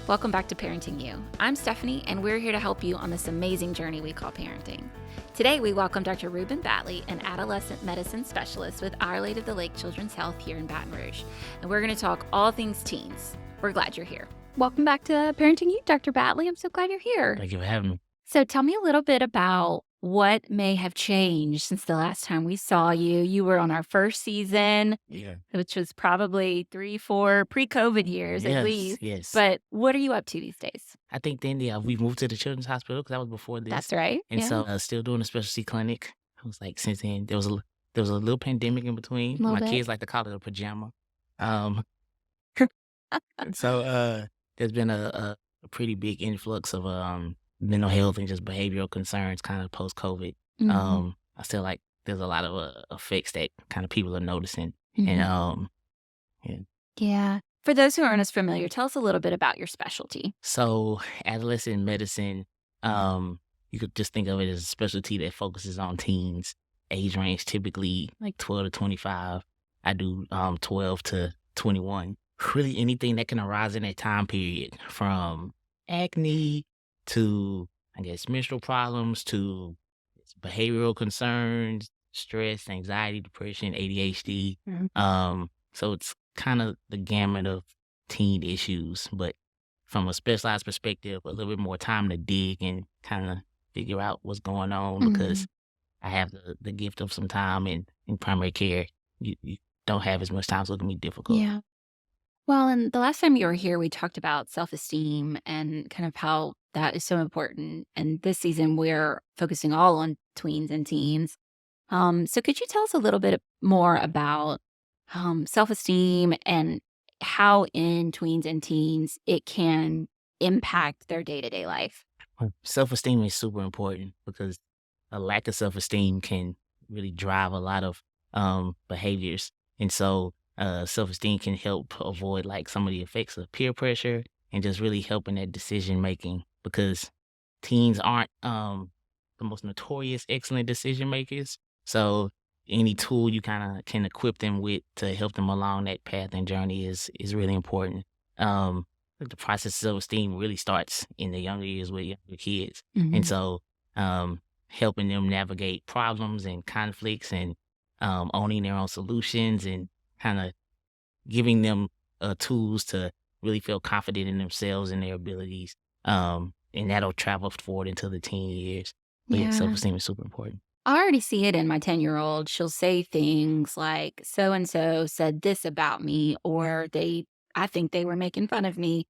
Welcome back to ParentingU. I'm Stephanie, and we're here to help you on this amazing journey we call parenting. Today, we welcome Dr. Reuben Battley, an adolescent medicine specialist with Our Lady of the Lake Children's Health here in Baton Rouge. And we're going to talk all things teens. We're glad you're here. Welcome back to ParentingU, Dr. Battley. I'm so glad you're here. Thank you for having me. So tell me a little bit about what may have changed since the last time we saw you. You were on our first season, which was probably 3-4 pre-COVID years at least. Yes. But what are you up to these days? I think then, we moved to the Children's Hospital because that was before this. That's right. And so still doing a specialty clinic. I was like, since then, there was a little pandemic in between. My kids like to call it a pajama. So there's been a pretty big influx of mental health and just behavioral concerns kind of post-COVID. Mhm. I feel like there's a lot of effects that kind of people are noticing. Mhm. And Yeah. For those who aren't as familiar, tell us a little bit about your specialty. so adolescent medicine, you could just think of it as a specialty that focuses on teens, age range typically like 12 to 25. I do 12 to 21. Really anything that can arise in that time period, from acne to, I guess, menstrual problems to behavioral concerns, stress, anxiety, depression, ADHD. Mhm. So it's kind of the gamut of teen issues, but from a specialized perspective, a little bit more time to dig and kind of figure out what's going on because I have the gift of some time in primary care. You don't have as much time, so it can be difficult. Yeah. Well, and the last time you were here, we talked about self-esteem and kind of how that is so important. And this season, we're focusing all on tweens and teens. So could you tell us a little bit more about self-esteem and how in tweens and teens it can impact their day-to-day life? Self-esteem is super important because a lack of self-esteem can really drive a lot of behaviors. And so self-esteem can help avoid like some of the effects of peer pressure and just really help in that decision making because teens aren't the most notorious excellent decision makers. So any tool you kind of can equip them with to help them along that path and journey is really important. The process of self-esteem really starts in the younger years with younger kids. And so helping them navigate problems and conflicts and owning their own solutions and kind of giving them tools to really feel confident in themselves and their abilities. And that'll travel forward into the teen years. But yeah, self-esteem is super important. I already see it in my 10-year-old. She'll say things like, so-and-so said this about me, or I think they were making fun of me.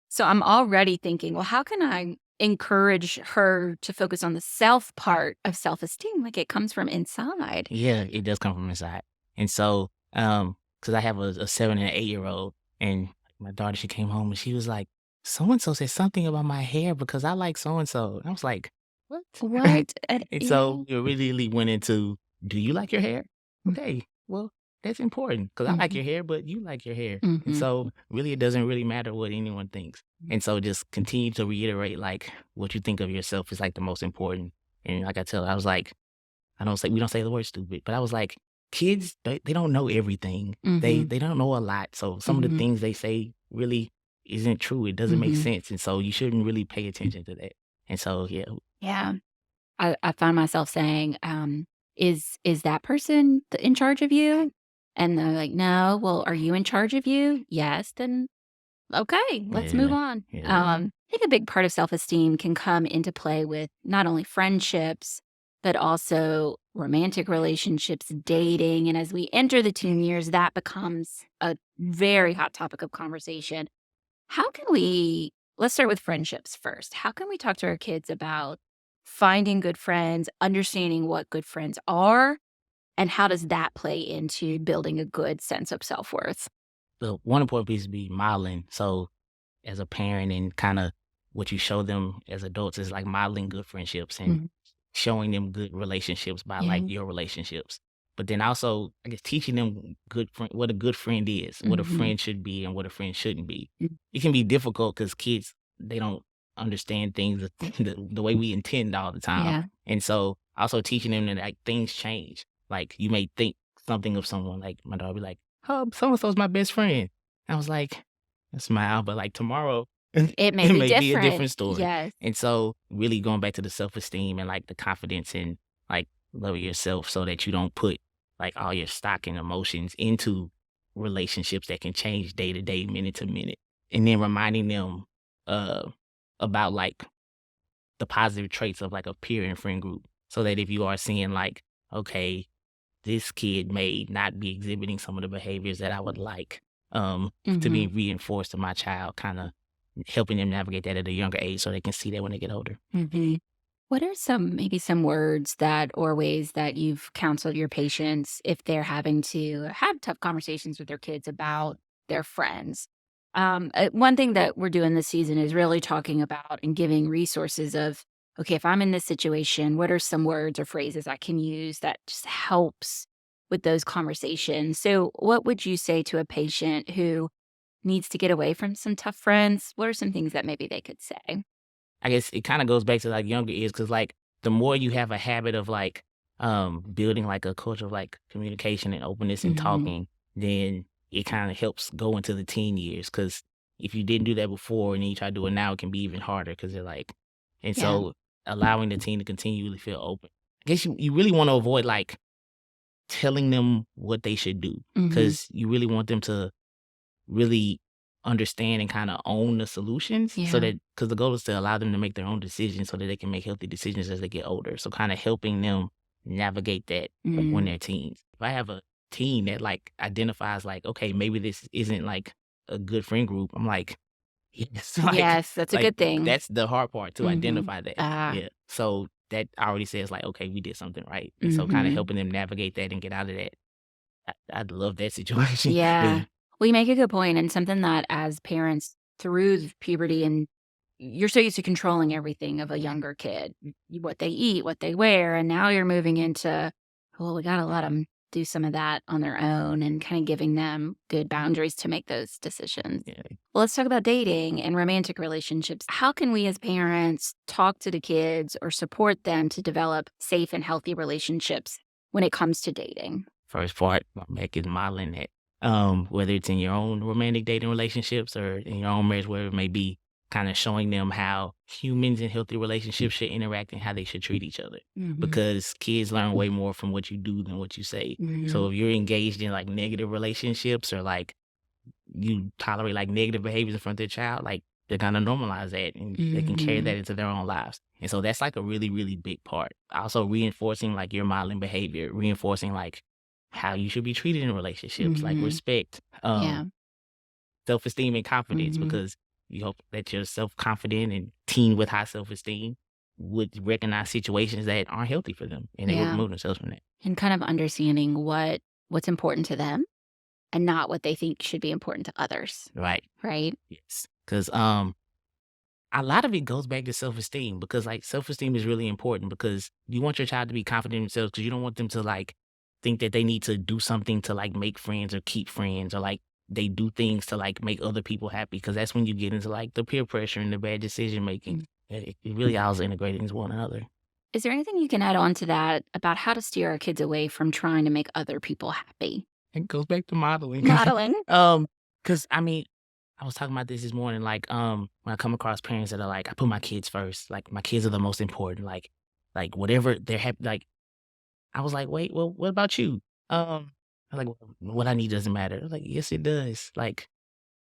So I'm already thinking, well, how can I encourage her to focus on the self part of self-esteem? Like it comes from inside. Yeah, it does come from inside. And so, because I have a 7 and 8-year-old, and my daughter, she came home and she was like, so-and-so said something about my hair because I like so-and-so. And I was like, what? What? And so we really went into, do you like your hair? Okay, well, that's important because I like your hair, but you like your hair. And so really, it doesn't really matter what anyone thinks. And so just continue to reiterate, like, what you think of yourself is like the most important. And like I tell her, I was like, we don't say the word stupid, but I was like, kids, they don't know everything. They don't know a lot. So some of the things they say really isn't true. It doesn't make sense. And so you shouldn't really pay attention to that. And so, yeah. Yeah. I find myself saying, is that person in charge of you? And they're like, no. Well, are you in charge of you? Yes. Then, okay, let's move on. Yeah. I think a big part of self-esteem can come into play with not only friendships, but also romantic relationships, dating. And as we enter the teen years, that becomes a very hot topic of conversation. Let's start with friendships first. How can we talk to our kids about finding good friends, understanding what good friends are, and how does that play into building a good sense of self-worth? The one important piece would be modeling. So as a parent and kind of what you show them as adults is like modeling good friendships and showing them good relationships by like your relationships. But then also, I guess, teaching them what a good friend is, what a friend should be and what a friend shouldn't be. It can be difficult because kids, they don't understand things the way we intend all the time. Yeah. And so also teaching them that like things change. Like you may think something of someone, like my daughter be like, oh, so-and-so's my best friend. I was like, I smile, but like tomorrow It may It be may be a different. different story. Yes. And so really going back to the self-esteem and, like, the confidence and, like, loving yourself so that you don't put, like, all your stock and emotions into relationships that can change day to day, minute to minute. And then reminding them, uh, about, like, the positive traits of, like, a peer and friend group. So that if you are seeing, like, okay, this kid may not be exhibiting some of the behaviors that I would like, to be Mhm. reinforced to my child, kinda helping them navigate that at a younger age so they can see that when they get older. Mhm. What are maybe some words that or ways that you've counseled your patients if they're having to have tough conversations with their kids about their friends? One thing that we're doing this season is really talking about and giving resources of, okay, if I'm in this situation, what are some words or phrases I can use that just helps with those conversations? So, what would you say to a patient who needs to get away from some tough friends? What are some things that maybe they could say? I guess it kinda goes back to, like, younger years, because like, the more you have a habit of, like, building, like, a culture of, like, communication and openness and Mhm. talking, then it kinda helps go into the teen years. Because if you didn't do that before and then you try to do it now, it can be even harder. Because 'cause they're like and Yeah. so allowing the teen to continually feel open. I guess you really wanna avoid, like, telling them what they should do, Mhm. because you really want them to really understand and kinda own the solutions so Yeah. that because the goal is to allow them to make their own decisions so that they can make healthy decisions as they get older. So kinda helping them navigate that when Mm. they're teens. If I have a teen that, like, identifies, like, "Okay, maybe this isn't, like, a good friend group," I'm like, "Yes." Yes, that's a Like, good thing. that's the hard part, to Mhm. identify that. Ah. Yeah. So that already says, like, "Okay, we did something right." And so kinda Mhm. helping them navigate that and get out of that. I'd love that situation. Yeah. Yeah. Well, you make a good point, and something that as parents through puberty and you're so used to controlling everything of a younger kid, what they eat, what they wear, and now you're moving into, well, we gotta let them do some of that on their own and kind of giving them good boundaries to make those decisions. Yeah. Well, let's talk about dating and romantic relationships. How can we as parents talk to the kids or support them to develop safe and healthy relationships when it comes to dating? First part, Mac is modeling that. Whether it's in your own romantic dating relationships or in your own marriage, wherever it may be, kind of showing them how humans in healthy relationships should interact and how they should treat each other. Mhm. Because kids learn way more from what you do than what you say. So Mhm. if you're engaged in like negative relationships or like you tolerate like negative behaviors in front of their child, like they're gonna normalize that and they can carry that Mhm. into their own lives. And so that's like a really, really big part. Also reinforcing like your modeling behavior, reinforcing like how you should be treated in relationships, like Mhm. respect, Yeah. self-esteem and confidence, Mhm. because you hope that you're self-confident and teen with high self-esteem would recognize situations that aren't healthy for them and they would Yeah. remove themselves from that. And kind of understanding what's important to them and not what they think should be important to others, Right. right? Yes. Because a lot of it goes back to self-esteem, because, like, self-esteem is really important because you want your child to be confident in themselves, because you don't want them to, like, think that they need to do something to, like, make friends or keep friends, or, like, they do things to, like, make other people happy, because that's when you get into, like, the peer pressure and the bad decision making. Mm. It really all is integrated into one another. Is there anything you can add on to that about how to steer our kids away from trying to make other people happy? It goes back to modeling. Modeling. Because I mean, I was talking about this morning, like, when I come across parents that are like, "I put my kids first, like, my kids are the most important, like, whatever they're happy," like, I was like, "Wait, well, what about you?" I'm like, "Well, what I need doesn't matter." I was like, "Yes, it does." Like,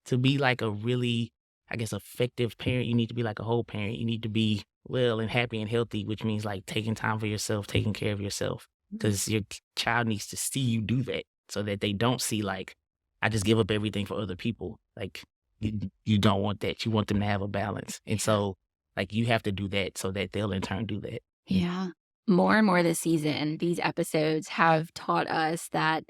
to be like a really, I guess, effective parent, you need to be like a whole parent. You need to be well and happy and healthy, which means like taking time for yourself, taking care of yourself, because your child needs to see you do that so that they don't see like, I just give up everything for other people. Like, you don't want that. You want them to have a balance. And Yeah. so like you have to do that so that they'll in turn do that. Yeah. More and more this season, these episodes have taught us that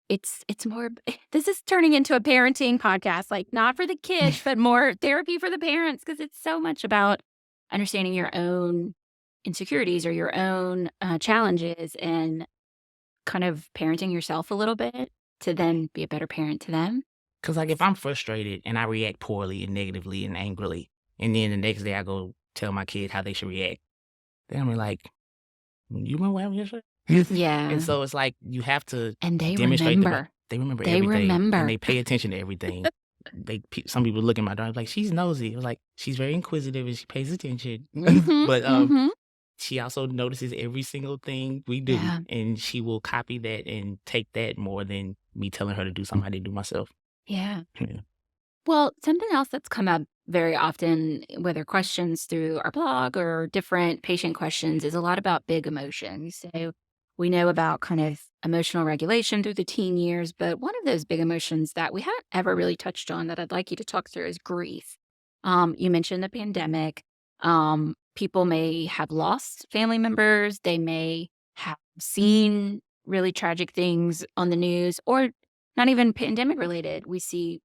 it's more this is turning into a parenting podcast, like, not for the kids, but more therapy for the parents because it's so much about understanding your own insecurities or your own, challenges and kind of parenting yourself a little bit to then be a better parent to them. Cause like if I'm frustrated and I react poorly and negatively and angrily, and then the next day I go tell my kid how they should react, they're gonna be like, "You remember what happened yesterday?" And Yeah, so it's like you have to and they demonstrate remember. they remember They everything and they remember. pay attention to everything. some people look at my daughter like, she's nosy. I was like, she's very inquisitive and she pays attention. Mhm, But mhm. she also notices every single thing we do, Yeah, and she will copy that and take that more than me telling her to do something I didn't do myself. yeah. Yeah. Well, something else that's come up very often, whether questions through our blog or different patient questions, is a lot about big emotions. So we know about kind of emotional regulation through the teen years, but one of those big emotions that we haven't ever really touched on that I'd like you to talk through is grief. You mentioned the pandemic. People may have lost family members. They may have seen really tragic things on the news, or not even pandemic related. We see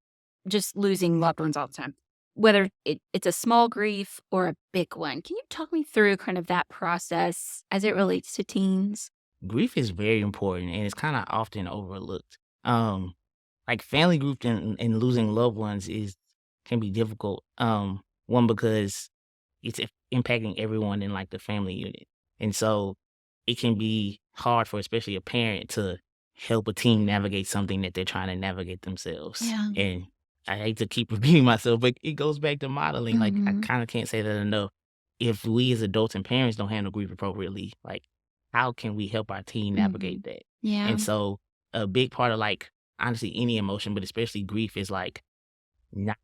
just losing loved ones all the time, whether it's a small grief or a big one. Can you talk me through kind of that process as it relates to teens? Grief is very important and it's kind of often overlooked. Um, like family grief and losing loved ones is can be difficult. One because it's impacting everyone in like the family unit, and so it can be hard for especially a parent to help a teen navigate something that they're trying to navigate themselves. Yeah. And I hate to keep repeating myself, but it goes back to modeling. Like I Mhm. kind of can't say that enough. If we as adults and parents don't handle grief appropriately, like how can we help our teen navigate Mhm. that? Yeah. And so a big part of like honestly any emotion, but especially grief is like not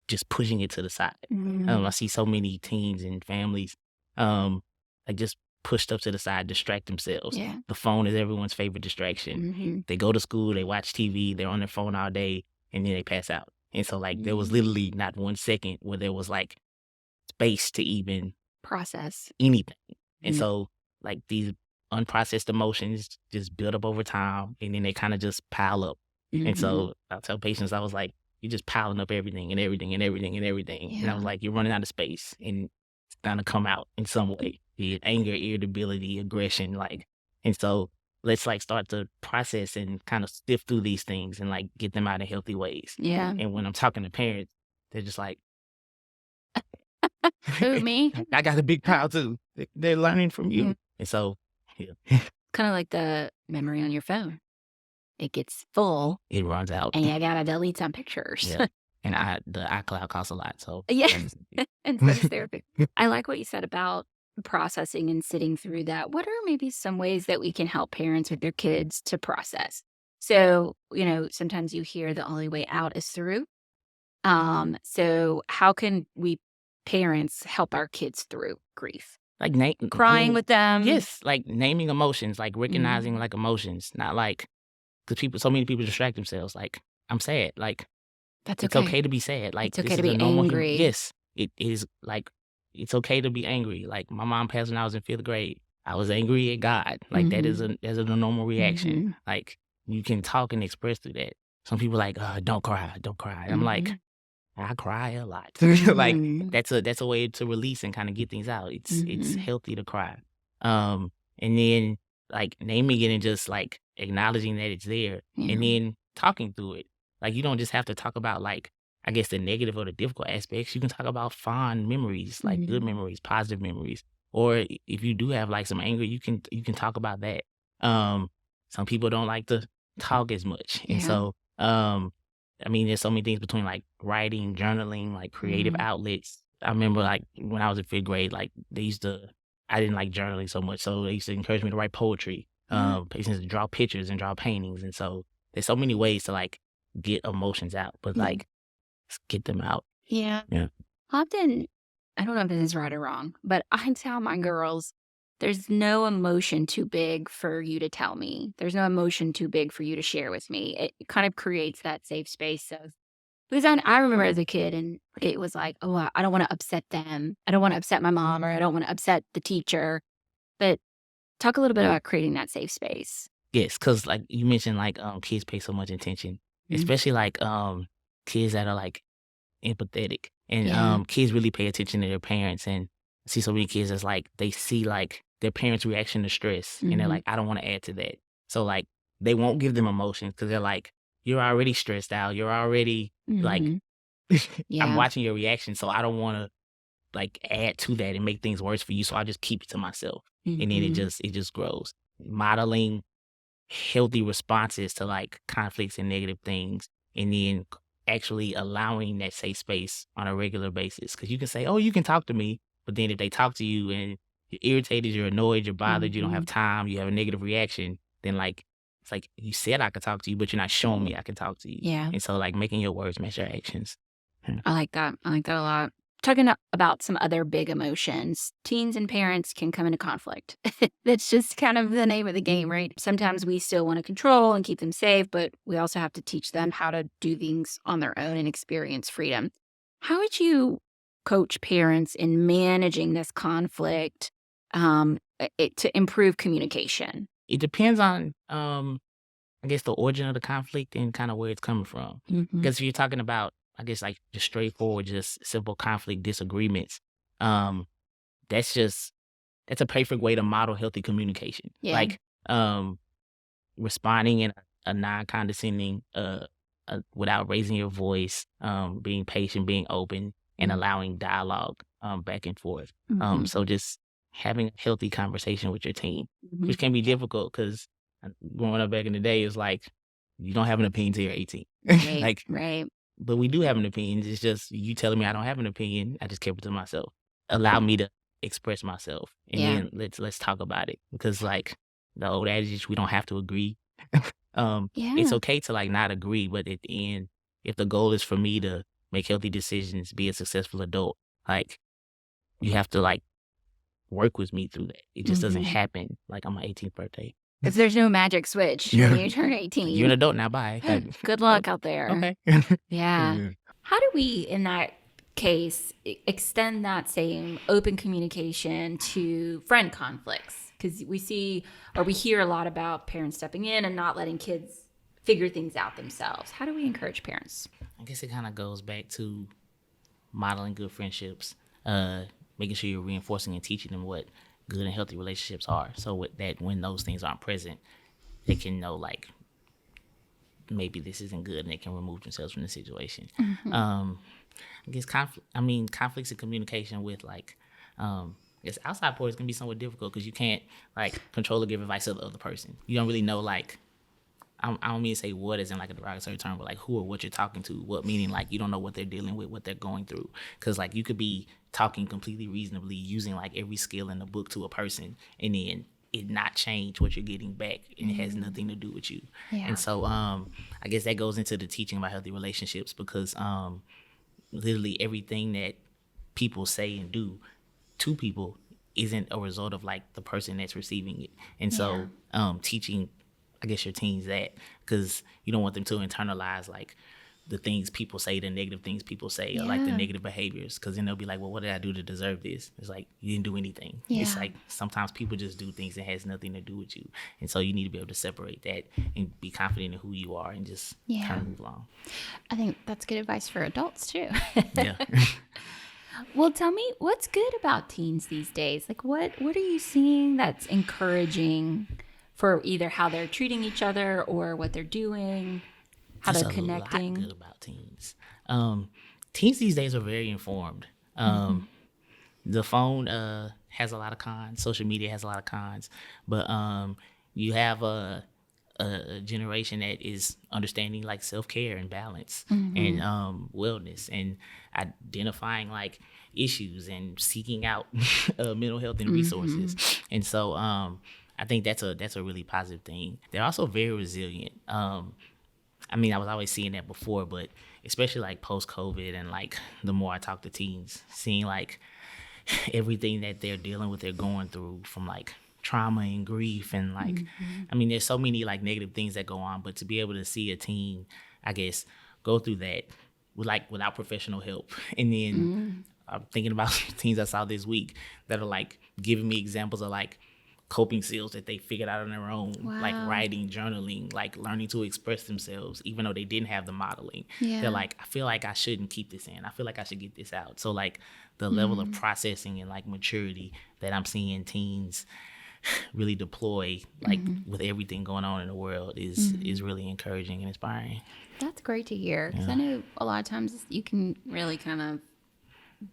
just pushing it to the side. I Mhm. see so many teens and families, um, like just push stuff to the side, distract themselves. Yeah. The phone is everyone's favorite distraction. Mhm. They go to school, they watch TV, they're on their phone all day, and then they pass out. And so like there was Mhm. literally not 1 second where there was like space to even Process. anything. And Mhm. so like these unprocessed emotions just build up over time and then they kind of just pile up. And Mhm. so I'll tell patients, I was like, you're just piling up everything and everything and everything and everything. And I was Yeah. like, you're running out of space and it's gonna come out in some way. Be it anger, irritability, aggression, like and so let's like start to process and kind of sift through these things and like get them out in healthy ways. Yeah. And when I'm talking to parents, they're just like, Who, me? I got a big pile too. They're learning from Mm. you. And so, yeah, Kinda like the memory on your phone. It gets full, it runs out. and you gotta delete some pictures. Yeah. And the iCloud costs a lot. So, Yeah, that is and so does therapy. I like what you said about processing and sitting through that. What are maybe some ways that we can help parents with their kids to process? So, sometimes you hear the only way out is through. So how can we parents help our kids through grief? like, I Crying mean, with them. yes, like naming emotions, like recognizing Mhm. like emotions, not like, because so many people distract themselves. Like, I'm sad. Like, That's it's okay. okay to be sad. Like, It's okay this to is a be normal human. angry. Yes, it is like, it's okay to be angry. Like, my mom passed when I was in 5th grade. I was angry at God. Like, Mhm. that's a normal reaction. Mhm. Like, you can talk and express through that. Some people like, don't cry, don't cry. I'm like, Mhm. I cry a lot. Like Mhm. that's a way to release and kind of get things out. It's Mhm. healthy to cry. And then like naming it and just like acknowledging that it's there Yeah. and then talking through it. Like you don't just have to talk about like I guess the negative or the difficult aspects. You can talk about fond memories, like good Mhm. memories, positive memories. Or if you do have like some anger, you can talk about that. Um some people don't like to talk as much. And Yeah. so I mean, there's so many things between like writing, journaling, like creative Mhm. outlets. I remember like when I was in 5th grade, like I didn't like journaling so much. So they used to encourage me to write poetry, Yeah. patients to draw pictures and draw paintings. And so there's so many ways to like get emotions out, but Yeah. like get them out. Yeah. Yeah. Often, I don't know if this is right or wrong, but I tell my girls, there's no emotion too big for you to tell me. There's no emotion too big for you to share with me. It kind of creates that safe space of, because I remember as a kid and it was like, oh, I don't want to upset them. I don't want to upset my mom or I don't want to upset the teacher. But talk a little bit about creating that safe space. Yes. Cause like you mentioned, like, kids pay so much attention, Mm. especially like, kids that are like empathetic. And Yeah. kids really pay attention to their parents and I see so many kids that's like they see like their parents' reaction to stress and they're Hmm. like, I don't want to add to that. So like they won't give them emotions because they're like, you're already stressed out. You're already like Hmm. I'm Yeah. watching your reaction, so I don't want to like add to that and make things worse for you. So I just keep it to myself. And then Hmm. it just grows. Modeling healthy responses to like conflicts and negative things and then actually allowing that safe space on a regular basis. Because you can say, oh, you can talk to me. But then if they talk to you and you're irritated, you're annoyed, you're bothered, you don't have time, you have a negative reaction, then like, it's like you said I could talk to you, but you're not showing me I can talk to you. Yeah. And so like making your words match your actions. I like that. I like that a lot. Talking about some other big emotions, teens and parents can come into conflict. That's just kind of the name of the game, right? Sometimes we still want to control and keep them safe, but we also have to teach them how to do things on their own and experience freedom. How would you coach parents in managing this conflict to improve communication? It depends on, I guess, the origin of the conflict and kind of where it's coming from. Because if you're talking about, I guess, like just straightforward, just simple conflict disagreements, that's a perfect way to model healthy communication. Yeah. Like responding in a non-condescending, without raising your voice, being patient, being open, and allowing dialogue back and forth. So just having a healthy conversation with your teen, which can be difficult because growing up back in the day, it's like you don't have an opinion till you're 18. Right, Like, right. but we do have an opinion. It's just you telling me I don't have an opinion. I just kept it to myself. Allow me to express myself, and then let's talk about it. Because like the old adage is we don't have to agree. It's okay to like not agree, but at the end, if the goal is for me to make healthy decisions, be a successful adult, like you have to like work with me through that. It just doesn't happen like on my 18th birthday. If there's no magic switch when you turn 18. You're an adult now, bye. Good luck out there. Okay. Yeah. How do we, in that case, extend that same open communication to friend conflicts? Because we see or we hear a lot about parents stepping in and not letting kids figure things out themselves. How do we encourage parents? I guess it kind of goes back to modeling good friendships, making sure you're reinforcing and teaching them what good and healthy relationships are. So with that, when those things aren't present, they can know like maybe this isn't good, and they can remove themselves from the situation. I guess conflicts in communication with like, I guess outside parties can be somewhat difficult because you can't like control or give advice to the other person. You don't really know like, I don't mean to say what is in like a derogatory term, but like who or what you're talking to, what meaning like you don't know what they're dealing with, what they're going through. Because like you could be talking completely reasonably, using like every skill in the book to a person, and then it not change what you're getting back, and it has nothing to do with you. Yeah. And so I guess that goes into the teaching about healthy relationships, because literally everything that people say and do to people isn't a result of like the person that's receiving it. And so teaching, I guess, your teens that, because you don't want them to internalize like the things people say, the negative things people say, or like the negative behaviors, because then they'll be like, well, what did I do to deserve this? It's like, you didn't do anything. It's like sometimes people just do things that has nothing to do with you. And so you need to be able to separate that and be confident in who you are and just kind of move along. I think that's good advice for adults too. Yeah. Well, tell me, what's good about teens these days? Like what are you seeing that's encouraging for either how they're treating each other or what they're doing, how they're connecting? There's a lot good about teens. Teens these days are very informed. The phone has a lot of cons. Social media has a lot of cons. But you have a generation that is understanding like self-care and balance and wellness, and identifying like issues and seeking out mental health and resources. And so I think that's a really positive thing. They're also very resilient. I mean, I was always seeing that before, but especially like post-COVID, and like the more I talk to teens, seeing like everything that they're dealing with, they're going through, from like trauma and grief, and like, I mean, there's so many like negative things that go on, but to be able to see a teen, I guess, go through that without professional help. And then I'm thinking about teens I saw this week that are like giving me examples of like coping skills that they figured out on their own, like writing, journaling, like learning to express themselves, even though they didn't have the modeling. They're like, I feel like I shouldn't keep this in. I feel like I should get this out. So like the level of processing and like maturity that I'm seeing teens really deploy, like with everything going on in the world, is really encouraging and inspiring. That's great to hear, because I know a lot of times you can really kind of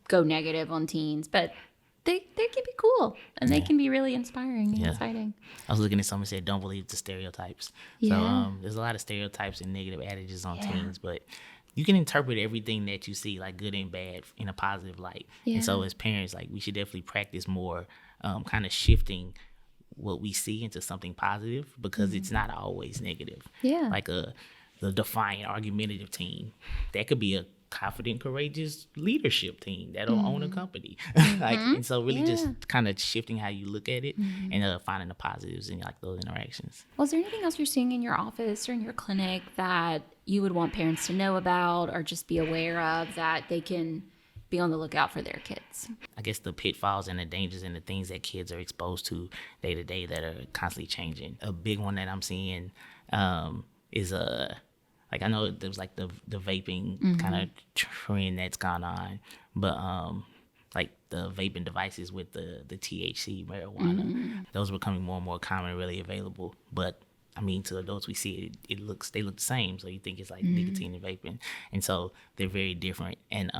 go negative on teens, but they can be cool, and they can be really inspiring and exciting. I was looking at someone said, don't believe the stereotypes. So there's a lot of stereotypes and negative adages on teens, but you can interpret everything that you see, like good and bad, in a positive light. Yeah. And so as parents, like, we should definitely practice more kind of shifting what we see into something positive, because it's not always negative. Yeah. Like the defiant, argumentative teen, that could be a confident, courageous leadership team that'll own a company. Like, and so really just kind of shifting how you look at it and finding the positives in like those interactions. Well, is there anything else you're seeing in your office or in your clinic that you would want parents to know about or just be aware of, that they can be on the lookout for their kids? I guess the pitfalls and the dangers and the things that kids are exposed to day to day that are constantly changing. A big one that I'm seeing is like, I know there's like the vaping kind of trend that's gone on, but like the vaping devices with the THC marijuana, those are becoming more and more common and really available. But I mean, to adults, we see they look the same, so you think it's like nicotine and vaping, and so they're very different, and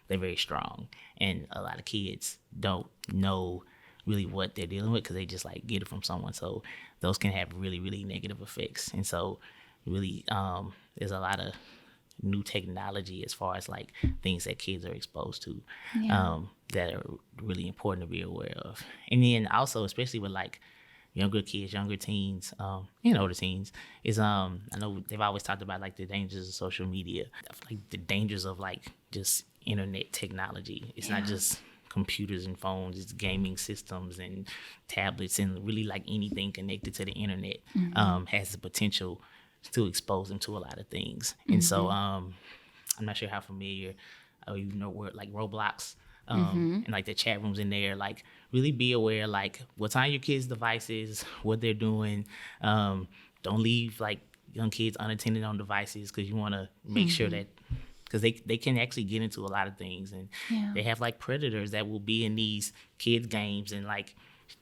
they're very strong, and a lot of kids don't know really what they're dealing with because they just like get it from someone. So those can have really, really negative effects, and so really there's a lot of new technology as far as like things that kids are exposed to that are really important to be aware of. And then also, especially with like younger kids, younger teens, and older teens, is I know they've always talked about like the dangers of social media, like the dangers of like just internet technology. It's not just computers and phones, it's gaming systems and tablets, and really like anything connected to the internet has the potential to expose them to a lot of things. And so I'm not sure how familiar you know word like Roblox and like the chat rooms in there, like really be aware like what's on your kids' devices, what they're doing. Don't leave like young kids unattended on devices, because you want to make sure that, because they can actually get into a lot of things, and they have like predators that will be in these kids games and like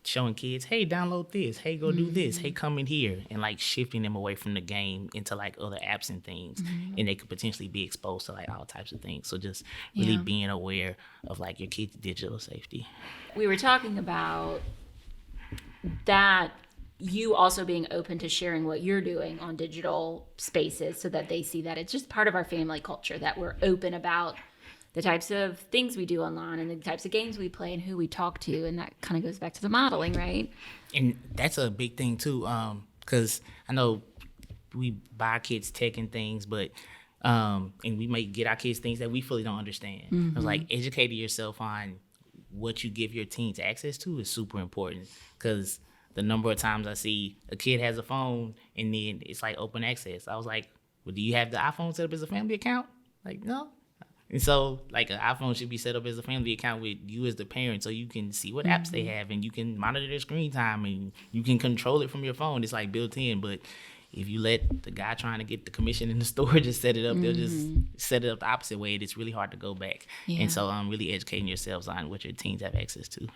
showing kids, hey, download this, hey, go do this, hey, come in here, and like shifting them away from the game into like other apps and things, and they could potentially be exposed to like all types of things. So just really being aware of like your kids' digital safety. We were talking about that, you also being open to sharing what you're doing on digital spaces so that they see that it's just part of our family culture, that we're open about the types of things we do online and the types of games we play and who we talk to. And that kind of goes back to the modeling, right? And that's a big thing too, because I know we buy our kids tech and things, but and we may get our kids things that we fully don't understand. It's like educating yourself on what you give your teens access to is super important, because the number of times I see a kid has a phone and then it's like open access. I was like, well, do you have the iPhone set up as a family account? Like, no. And so like an iPhone should be set up as a family account with you as the parent, so you can see what apps they have and you can monitor their screen time and you can control it from your phone. It's like built in. But if you let the guy trying to get the commission in the store just set it up, they'll just set it up the opposite way, and it's really hard to go back. And so really educating yourselves on what your teens have access to.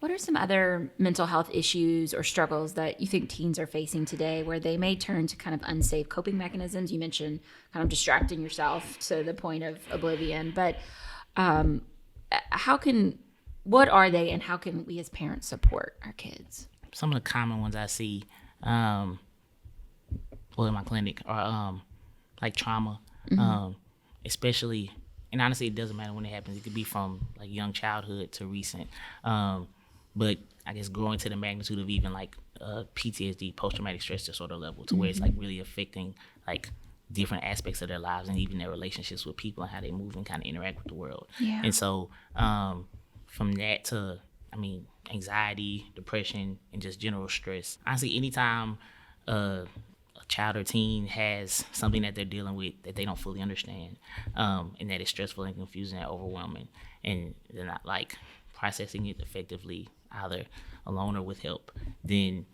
What are some other mental health issues or struggles that you think teens are facing today where they may turn to kind of unsafe coping mechanisms? You mentioned kind of distracting yourself to the point of oblivion, but what are they, and how can we as parents support our kids? Some of the common ones I see in my clinic are like trauma, especially, and honestly, it doesn't matter when it happens. It could be from like young childhood to recent. But I guess growing to the magnitude of even like PTSD, post-traumatic stress disorder level, to where it's like really affecting like different aspects of their lives and even their relationships with people and how they move and kind of interact with the world. And so from that to, I mean, anxiety, depression, and just general stress. Honestly, anytime a child or teen has something that they're dealing with that they don't fully understand, and that is stressful and confusing and overwhelming, and they're not like processing it effectively, either alone or with help, then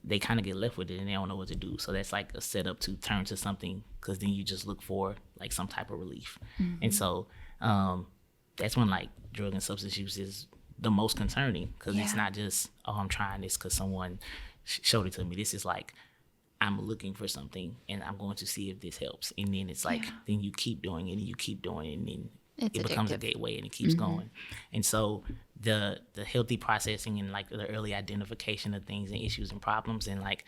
they kind of get left with it and they don't know what to do. So that's like a setup to turn to something, because then you just look for like some type of relief. And so that's when like drug and substance use is the most concerning, because it's not just, oh, I'm trying this because someone showed it to me. This is like, I'm looking for something and I'm going to see if this helps. And then it's like, then you keep doing it and you keep doing it, and then it becomes a gateway and it keeps going. And so the healthy processing and like the early identification of things and issues and problems, and like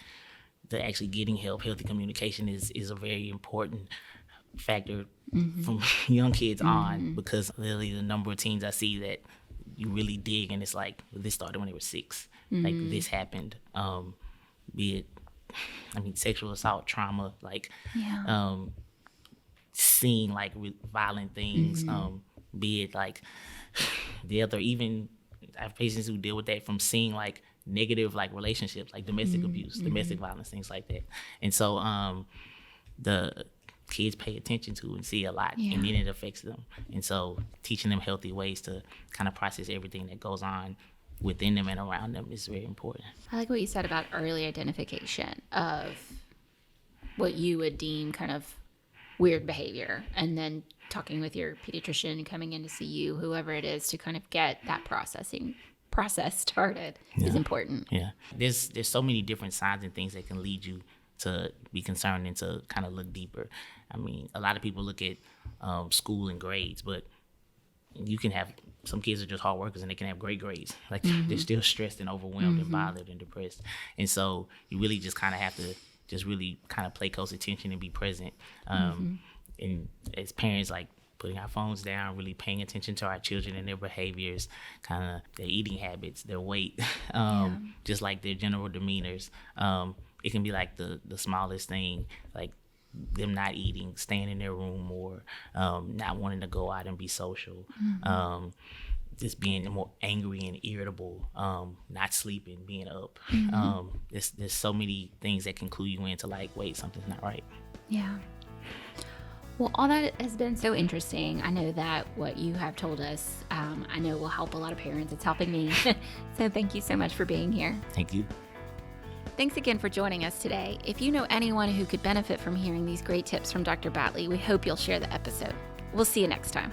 the actually getting help, healthy communication is a very important factor Mm-hmm. from young kids on, Mm-hmm. because literally the number of teens I see that you really dig, and it's like, this started when they were 6. Like, Mm-hmm. this happened. Be it, sexual assault, trauma, like, Yeah. seeing like violent things, Mm-hmm. be it like death, or even I have patients who deal with that from seeing like negative like relationships, like domestic abuse, domestic violence, things like that. And so the kids pay attention to and see a lot, Yeah. and then it affects them. And so teaching them healthy ways to kind of process everything that goes on within them and around them is very important. I like what you said about early identification of what you would deem kind of weird behavior, and then talking with your pediatrician, coming in to see you, whoever it is, to kind of get that process started is important. Yeah, there's so many different signs and things that can lead you to be concerned and to kind of look deeper. A lot of people look at school and grades, but you can have, some kids are just hard workers and they can have great grades. Like, they're still stressed and overwhelmed and bothered and depressed. And so you really just kind of have to just really kind of pay close attention and be present. And as parents, like, putting our phones down, really paying attention to our children and their behaviors, kind of their eating habits, their weight, just like their general demeanors. It can be like the smallest thing, like them not eating, staying in their room, or not wanting to go out and be social, just being more angry and irritable, not sleeping, being up. There's so many things that can clue you into like, wait, something's not right. Yeah. Well, all that has been so interesting. I know that what you have told us, I know will help a lot of parents. It's helping me. So thank you so much for being here. Thank you. Thanks again for joining us today. If you know anyone who could benefit from hearing these great tips from Dr. Battley, we hope you'll share the episode. We'll see you next time.